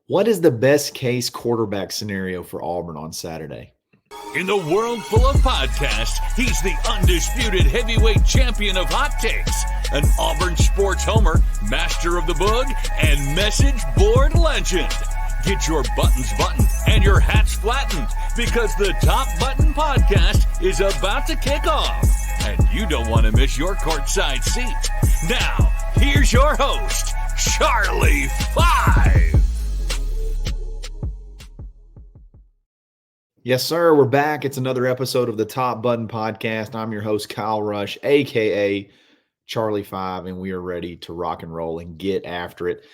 What is the best case quarterback scenario for Auburn on Saturday? In the world full of podcasts, he's the undisputed heavyweight champion of hot takes, an Auburn sports homer, master of the boog, and message board legend. Get your buttons buttoned and your hats flattened because the Top Button Podcast is about to kick off. And you don't want to miss your courtside seat. Now, here's your host, Charlie Five. Yes, sir. We're back. It's another episode of the Top Button Podcast. I'm your host, Kyle Rush, a.k.a. Charlie Five, and we are ready to rock and roll and get after it.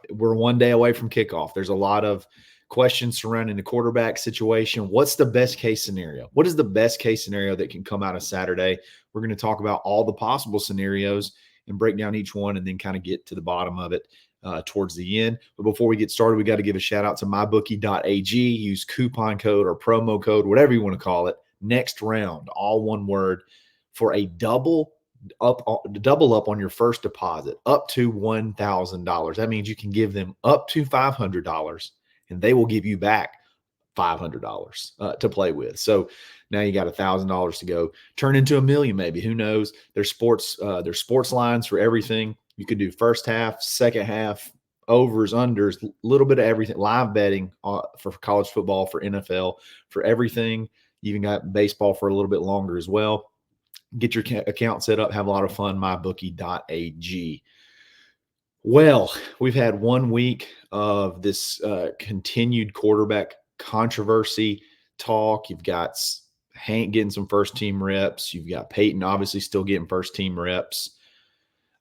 We're one day away from kickoff. There's a lot of questions surrounding the quarterback situation. What's the best case scenario? What is the best case scenario that can come out of Saturday? We're going to talk about all the possible scenarios and break down each one and then kind of get to the bottom of it towards the end. But before we get started, we got to give a shout out to MyBookie.ag. Use coupon code or promo code, whatever you want to call it, next round, all one word, for a double up on your first deposit, up to $1,000. That means you can give them up to $500 and they will give you back $500 to play with. So now you got $1,000 to go, turn into $1 million, maybe. Who knows? There's sports lines for everything. You could do first half, second half, overs, unders, a little bit of everything. Live betting for college football, for NFL, for everything. You even got baseball for a little bit longer as well. Get your account set up. Have a lot of fun. MyBookie.ag. Well, we've had 1 week of this continued quarterback controversy talk. You've got Hank getting some first-team reps. You've got Payton obviously still getting first-team reps.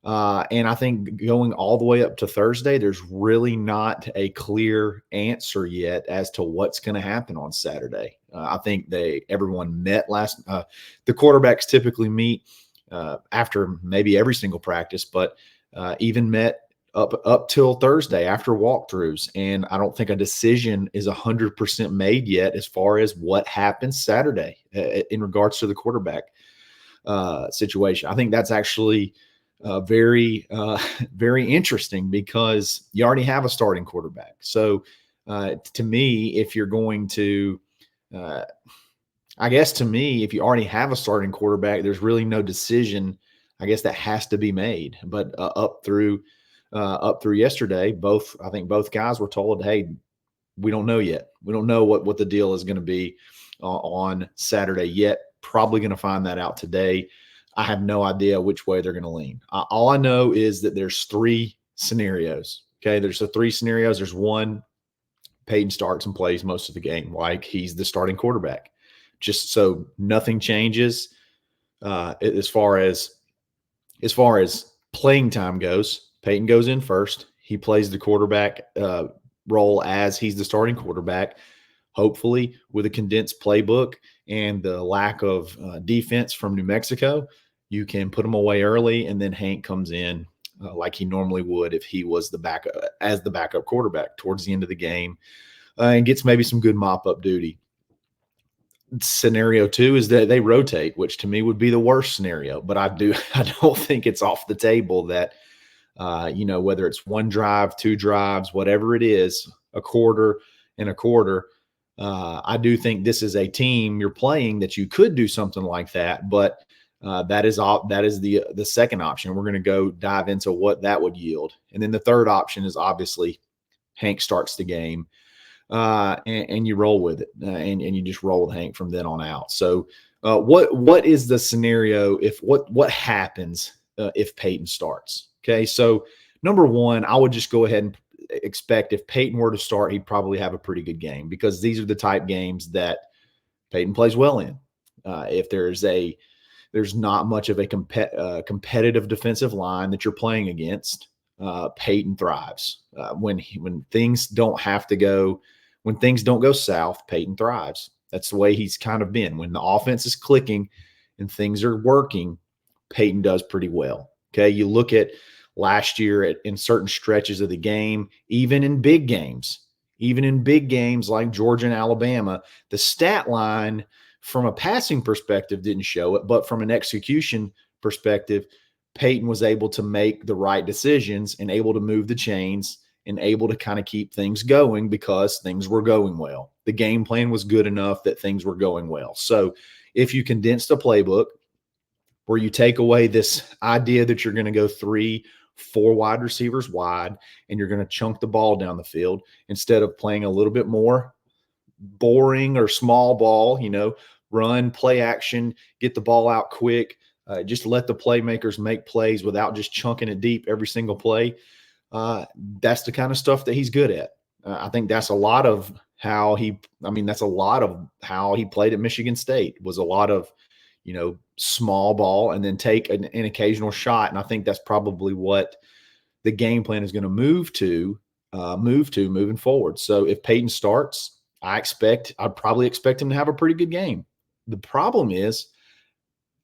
And I think going all the way up to Thursday, there's really not a clear answer yet as to what's going to happen on Saturday. I think everyone met the quarterbacks typically meet after maybe every single practice, but even met up till Thursday after walkthroughs. And I don't think a decision is 100% made yet as far as what happens Saturday in regards to the quarterback situation. I think that's actually very interesting because you already have a starting quarterback. So to me, if you're going to, if you already have a starting quarterback, there's really no decision, I guess, that has to be made. But up through yesterday, I think both guys were told, hey, we don't know yet. We don't know what the deal is going to be on Saturday yet. Probably going to find that out today. I have no idea which way they're going to lean. All I know is that there's three scenarios. Okay, there's the three scenarios. There's one, Payton starts and plays most of the game like he's the starting quarterback. Just so nothing changes as far as playing time goes. Payton goes in first. He plays the quarterback role as he's the starting quarterback, hopefully with a condensed playbook and the lack of defense from New Mexico. You can put him away early, and then Hank comes in like he normally would if he was the backup quarterback towards the end of the game and gets maybe some good mop-up duty. Scenario two is that they rotate, which to me would be the worst scenario. But I don't think it's off the table that, whether it's one drive, two drives, whatever it is, a quarter and a quarter, I do think this is a team you're playing that you could do something like that, but that is the second option. We're going to go dive into what that would yield. And then the third option is obviously Hank starts the game and you roll with it and you just roll with Hank from then on out. So what is the scenario what happens if Payton starts? Okay, so number one, I would just go ahead and expect if Payton were to start, he'd probably have a pretty good game because these are the type games that Payton plays well in. If there's not much of a competitive defensive line that you're playing against, Payton thrives. When things don't go south, Payton thrives. That's the way he's kind of been. When the offense is clicking and things are working, Payton does pretty well. Okay, you look at last year in certain stretches of the game, even in big games like Georgia and Alabama, the stat line from a passing perspective didn't show it, but from an execution perspective, Payton was able to make the right decisions and able to move the chains and able to kind of keep things going because things were going well. The game plan was good enough that things were going well. So if you condense the playbook where you take away this idea that you're going to go 3-4 wide receivers wide and you're going to chunk the ball down the field instead of playing a little bit more boring or small ball, run, play action, get the ball out quick, just let the playmakers make plays without just chunking it deep every single play. That's the kind of stuff that he's good at. I think that's a lot of how that's a lot of how he played at Michigan State, was a lot of, small ball and then take an occasional shot. And I think that's probably what the game plan is going to move to moving forward. So if Payton starts, I'd probably expect him to have a pretty good game. The problem is,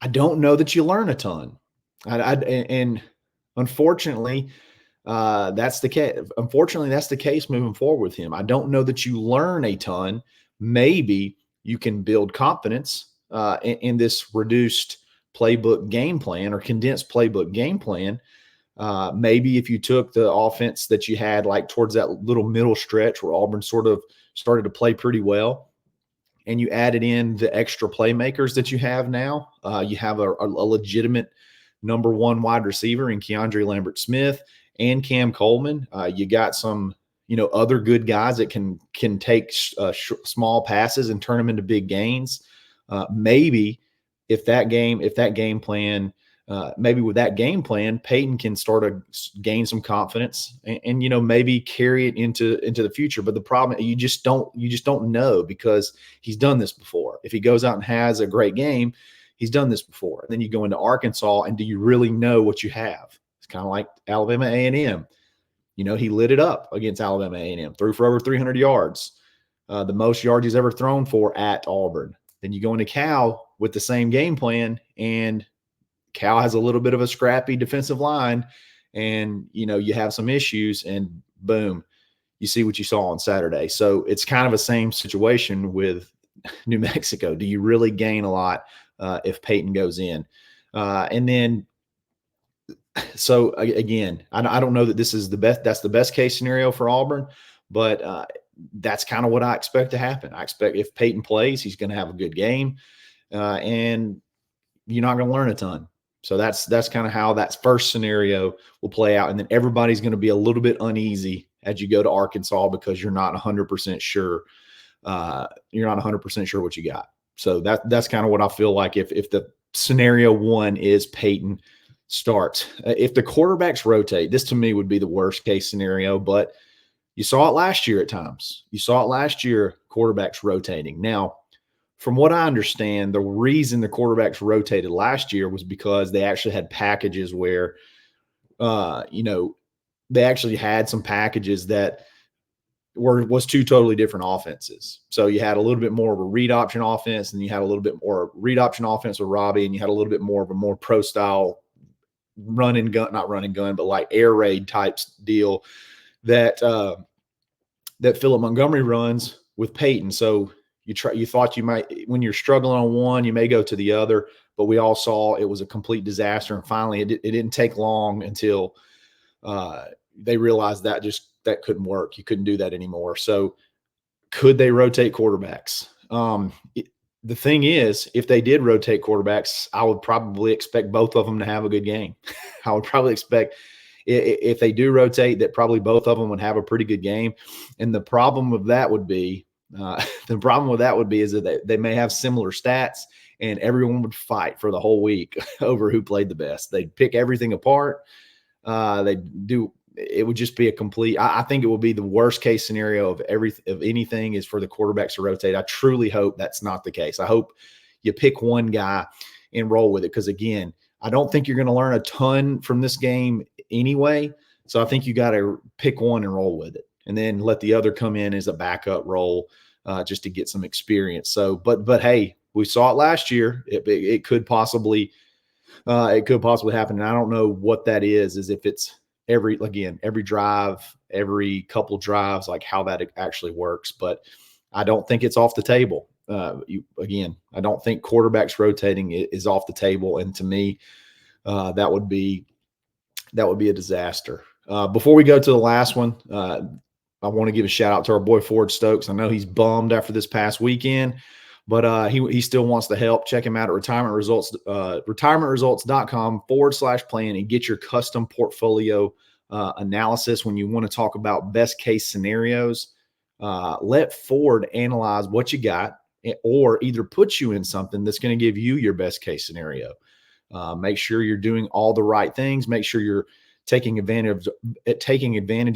I don't know that you learn a ton. And unfortunately, that's the case. Unfortunately, that's the case moving forward with him. I don't know that you learn a ton. Maybe you can build confidence in this reduced playbook game plan or condensed playbook game plan. Maybe if you took the offense that you had like towards that little middle stretch where Auburn sort of started to play pretty well, and you added in the extra playmakers that you have now, you have a legitimate number one wide receiver in Keandre Lambert-Smith and Cam Coleman. You got some, other good guys that can take small passes and turn them into big gains. Maybe with that game plan, Payton can start to gain some confidence and maybe carry it into the future. But the problem, you just don't know, because he's done this before. If he goes out and has a great game, he's done this before. And then you go into Arkansas, and do you really know what you have? It's kind of like Alabama A&M. He lit it up against Alabama A&M, threw for over 300 yards, the most yards he's ever thrown for at Auburn. Then you go into Cal with the same game plan, and Cal has a little bit of a scrappy defensive line, and, you have some issues, and boom, you see what you saw on Saturday. So it's kind of the same situation with New Mexico. Do you really gain a lot if Payton goes in? And then, so again, I don't know that this is that's the best case scenario for Auburn, but that's kind of what I expect to happen. I expect if Payton plays, he's going to have a good game, and you're not going to learn a ton. So that's kind of how that first scenario will play out. And then everybody's going to be a little bit uneasy as you go to Arkansas because you're not 100% sure. You're not 100% sure what you got. So that's kind of what I feel like if the scenario one is Payton starts. If the quarterbacks rotate, this to me would be the worst case scenario, but you saw it last year at times. You saw it last year, quarterbacks rotating. Now, from what I understand, the reason the quarterbacks rotated last year was because they actually had packages where, they actually had some packages that was two totally different offenses. So you had a little bit more of a read option offense, and you had a little bit more read option offense with Robbie, and you had a little bit more of a more pro style run and gun, not run and gun, but like air raid types deal that Philip Montgomery runs with Payton. So you thought you might, when you're struggling on one, you may go to the other, but we all saw it was a complete disaster. And finally it didn't take long until they realized that couldn't work. You couldn't do that anymore. So could they rotate quarterbacks? The thing is, if they did rotate quarterbacks, I would probably expect both of them to have a good game. I would probably expect, if they do rotate, that probably both of them would have a pretty good game. And the problem with that would be, is that they may have similar stats, and everyone would fight for the whole week over who played the best. They'd pick everything apart. It would just be a complete, I think it will be the worst case scenario of anything is for the quarterbacks to rotate. I truly hope that's not the case. I hope you pick one guy and roll with it. Because again, I don't think you're going to learn a ton from this game anyway. So I think you got to pick one and roll with it, and then let the other come in as a backup role just to get some experience. So, but hey, we saw it last year. It could possibly happen. And I don't know what that is if it's every drive, every couple drives, like how that actually works. But I don't think it's off the table. I don't think quarterbacks rotating is off the table. And to me, that would be a disaster. Before we go to the last one, I want to give a shout out to our boy Ford Stokes. I know he's bummed after this past weekend, but he still wants to help. Check him out at retirementresults.com/plan and get your custom portfolio analysis when you want to talk about best case scenarios. Let Ford analyze what you got, or either put you in something that's going to give you your best case scenario. Make sure you're doing all the right things. Make sure you're taking advantage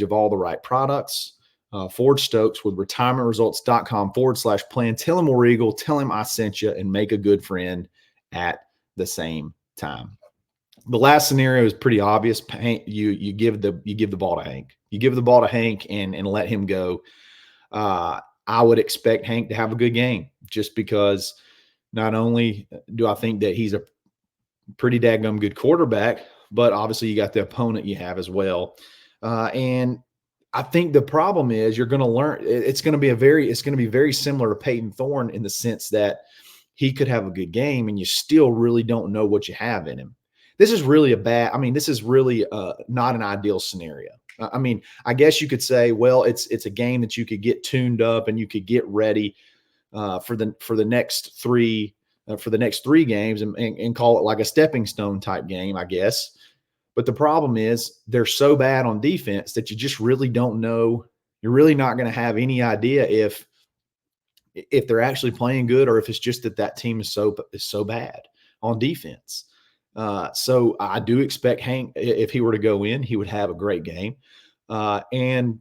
of all the right products. Ford Stokes with retirementresults.com/plan. Tell him War Eagle, tell him I sent you, and make a good friend at the same time. The last scenario is pretty obvious. You give the ball to Hank. You give the ball to Hank and let him go. I would expect Hank to have a good game, just because not only do I think that he's a pretty daggum good quarterback, but obviously you got the opponent you have as well. And I think the problem is you're going to learn. It's going to be very similar to Payton Thorne in the sense that he could have a good game and you still really don't know what you have in him. This is really not an ideal scenario. I mean, I guess you could say, well, it's a game that you could get tuned up and you could get ready for the next three games and call it like a stepping stone type game, I guess. But the problem is they're so bad on defense that you just really don't know. You're really not going to have any idea if they're actually playing good, or if it's just that team is so bad on defense. So I do expect Hank, if he were to go in, he would have a great game. And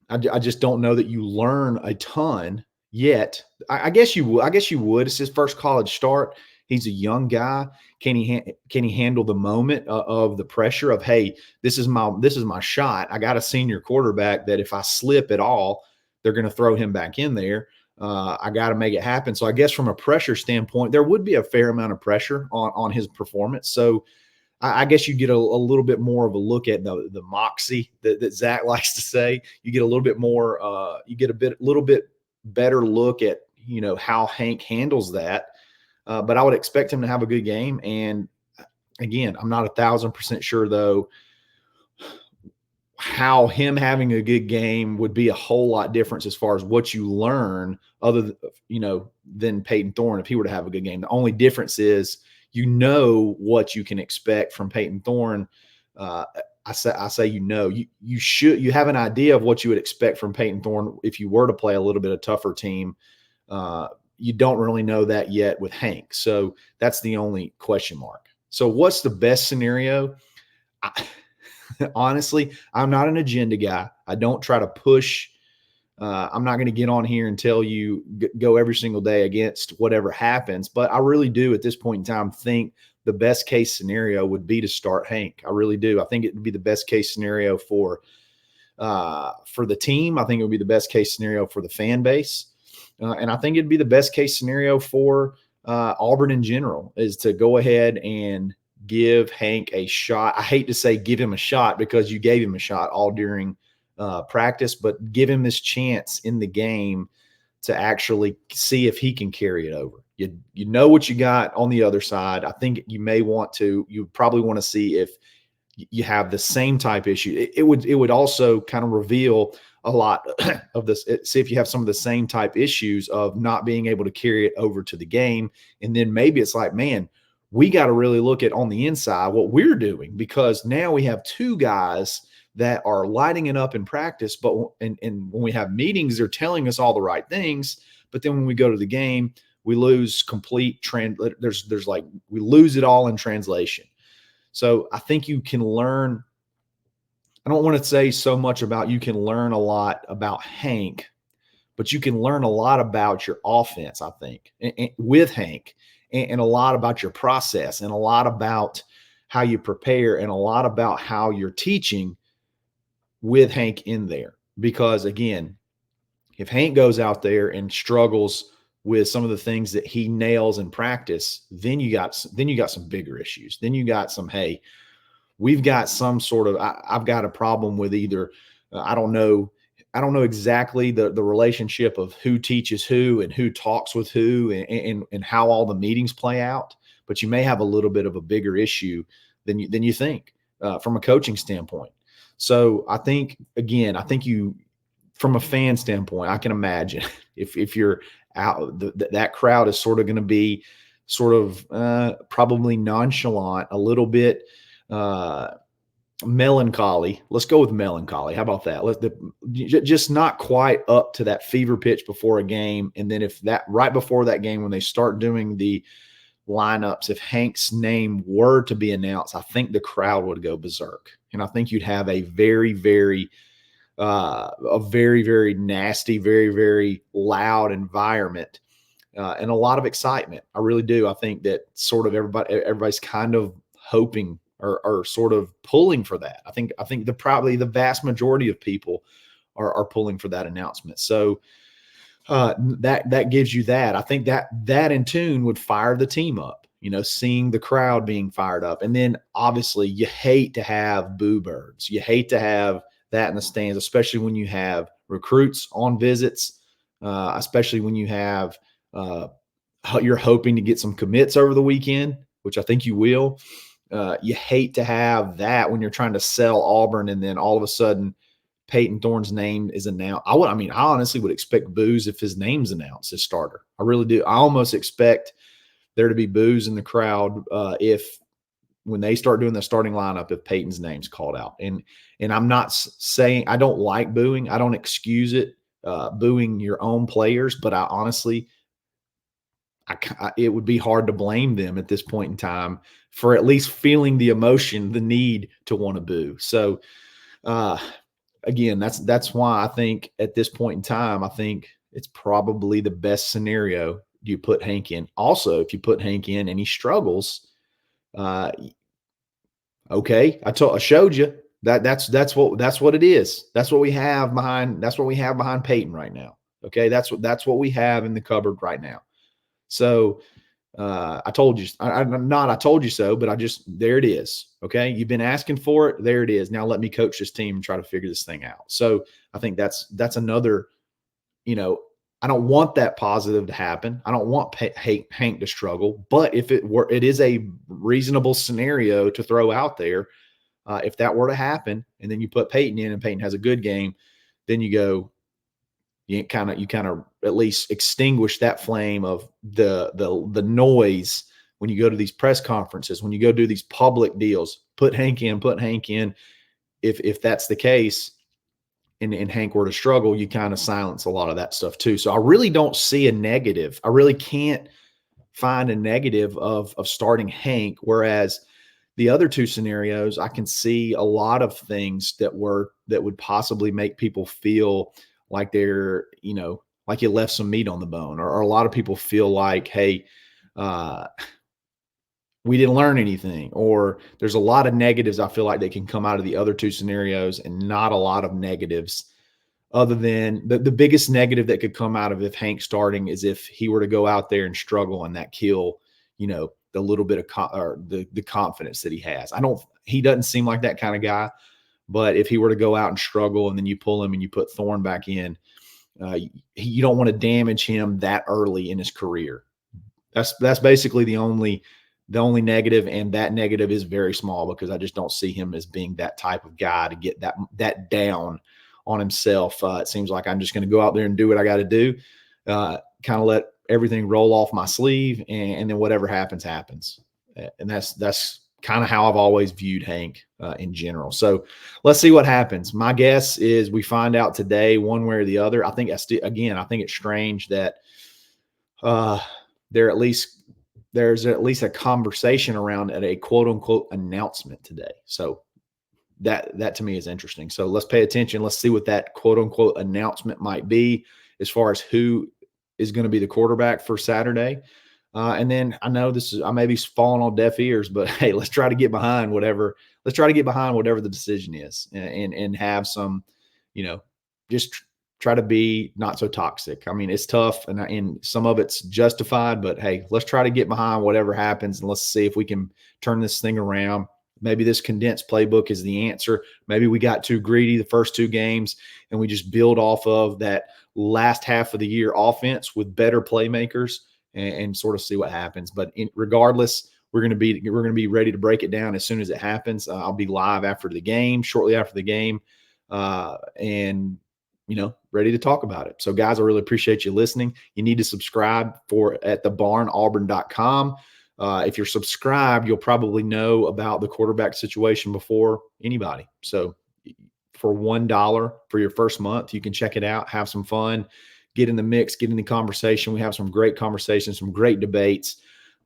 I just don't know that you learn a ton yet. I guess you would. It's his first college start. He's a young guy. Can he handle the moment of the pressure of, hey, this is my shot. I got a senior quarterback that if I slip at all, they're going to throw him back in there. I got to make it happen. So I guess from a pressure standpoint, there would be a fair amount of pressure on his performance. So I guess you get a little bit more of a look at the moxie that Zach likes to say. You get a little bit more. You get a little bit better look at how Hank handles that. But I would expect him to have a good game. And again, I'm not 1,000% sure though how him having a good game would be a whole lot different as far as what you learn than Payton Thorne if he were to have a good game. The only difference is what you can expect from Payton Thorne. I say you have an idea of what you would expect from Payton Thorne if you were to play a little bit of tougher team. You don't really know that yet with Hank. So that's the only question mark. So what's the best scenario? Honestly, I'm not an agenda guy. I don't try to push. I'm not going to get on here and tell you go every single day against whatever happens. But I really do at this point in time think the best case scenario would be to start Hank. I really do. I think it would be the best case scenario for the team. I think it would be the best case scenario for the fan base. And I think it'd be the best case scenario for Auburn in general is to go ahead and give Hank a shot. I hate to say give him a shot because you gave him a shot all during practice, but give him this chance in the game to actually see if he can carry it over. You know what you got on the other side. I think you probably want to see if you have the same type issue. It would also kind of reveal a lot of this. See if you have some of the same type issues of not being able to carry it over to the game. And then maybe it's like, man, we got to really look at on the inside what we're doing, because now we have two guys that are lighting it up in practice, but and when we have meetings, they're telling us all the right things. But then when we go to the game, we lose we lose it all in translation. So I think you can learn. I don't want to say so much about you can learn a lot about Hank, but you can learn a lot about your offense, I think, with Hank, and a lot about your process, and a lot about how you prepare, and a lot about how you're teaching with Hank in there. Because again, if Hank goes out there and struggles with some of the things that he nails in practice, then you got some bigger issues. Then you got some, hey, we've got some sort of, I've got a problem with either, I don't know exactly the relationship of who teaches who and who talks with who and how all the meetings play out. But you may have a little bit of a bigger issue than you think from a coaching standpoint. So I think, again, you, from a fan standpoint, I can imagine if you're out, that crowd is sort of going to be sort of probably nonchalant, a little bit melancholy. Let's go with melancholy. How about that? Just not quite up to that fever pitch before a game. And then if that right before that game, when they start doing the lineups, if Hank's name were to be announced, I think the crowd would go berserk. And I think you'd have a very, very very nasty, very, very loud environment and a lot of excitement. I really do. I think that sort of everybody's kind of hoping or sort of pulling for that. I think probably the vast majority of people are pulling for that announcement. So that gives you that. I think that in tune would fire the team up. Seeing the crowd being fired up, and then obviously you hate to have boo birds. You hate to have that in the stands, especially when you have recruits on visits, especially when you have you're hoping to get some commits over the weekend, which I think you will. You hate to have that when you're trying to sell Auburn, and then all of a sudden Payton Thorne's name is announced. I honestly would expect boos if his name's announced as starter. I really do. I almost expect there to be boos in the crowd if when they start doing the starting lineup, if Payton's name's called out. And I'm not saying I don't like booing. I don't excuse it, booing your own players, but I honestly, it would be hard to blame them at this point in time for at least feeling the emotion, the need to want to boo. So, again, that's why I think at this point in time, I think it's probably the best scenario you put Hank in. Also, if you put Hank in and he struggles, okay, I showed you that's what it is. That's what we have behind Payton right now. Okay, that's what we have in the cupboard right now. So I told you, I told you so, but there it is. Okay. You've been asking for it. There it is. Now let me coach this team and try to figure this thing out. So I think that's another, I don't want that positive to happen. I don't want Hank to struggle, but if it is a reasonable scenario to throw out there. If that were to happen and then you put Payton in and Payton has a good game, then you kind of at least extinguish that flame of the noise when you go to these press conferences, when you go do these public deals. Put Hank in. If that's the case, and Hank were to struggle, you kind of silence a lot of that stuff too. So I really don't see a negative. I really can't find a negative of starting Hank. Whereas the other two scenarios, I can see a lot of things that would possibly make people feel like they're, like you left some meat on the bone, or a lot of people feel like, hey, we didn't learn anything, or there's a lot of negatives I feel like they can come out of the other two scenarios, and not a lot of negatives other than the biggest negative that could come out of if Hank's starting is if he were to go out there and struggle and that kill, the little bit of the confidence that he has. He doesn't seem like that kind of guy, but if he were to go out and struggle and then you pull him and you put Thorne back in, you don't want to damage him that early in his career. That's basically the only negative, and that negative is very small because I just don't see him as being that type of guy to get that down on himself. It seems like I'm just going to go out there and do what I got to do, kind of let everything roll off my sleeve, and then whatever happens. And that's kind of how I've always viewed Hank in general. So let's see what happens. My guess is we find out today one way or the other. I think it's strange that there's at least a conversation around at a quote unquote announcement today. So that to me is interesting. So let's pay attention. Let's see what that quote unquote announcement might be as far as who is going to be the quarterback for Saturday. And then I know I may be falling on deaf ears, but hey, let's try to get behind whatever the decision is, and have some, just try to be not so toxic. I mean, it's tough, and some of it's justified, but hey, let's try to get behind whatever happens, and let's see if we can turn this thing around. Maybe this condensed playbook is the answer. Maybe we got too greedy the first two games, and we just build off of that last half of the year offense with better playmakers and sort of see what happens. But regardless, we're going to be ready to break it down as soon as it happens. I'll be live after the game, shortly after the game, and ready to talk about it. So, guys, I really appreciate you listening. You need to subscribe at thebarnauburn.com. If you're subscribed, you'll probably know about the quarterback situation before anybody. So, for $1 for your first month, you can check it out, have some fun, get in the mix, get in the conversation. We have some great conversations, some great debates,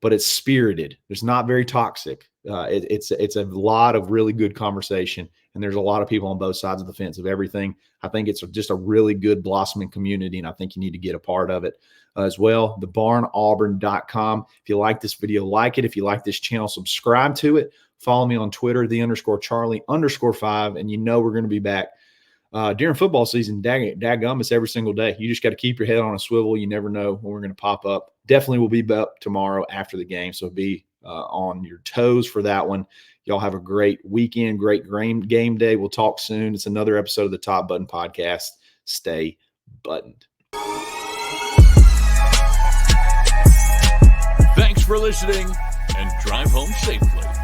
but it's spirited. It's not very toxic. It's a lot of really good conversation, and there's a lot of people on both sides of the fence of everything. I think it's just a really good blossoming community, and I think you need to get a part of it as well. thebarnauburn.com. If you like this video, like it. If you like this channel, subscribe to it. Follow me on Twitter, _Charlie_5, and we're going to be back during football season. Daggum, it's every single day. You just got to keep your head on a swivel. You never know when we're going to pop up. Definitely will be up tomorrow after the game, so be on your toes for that one. Y'all have a great weekend, great game day. We'll talk soon. It's another episode of the Top Button Podcast. Stay buttoned. Thanks for listening, and drive home safely.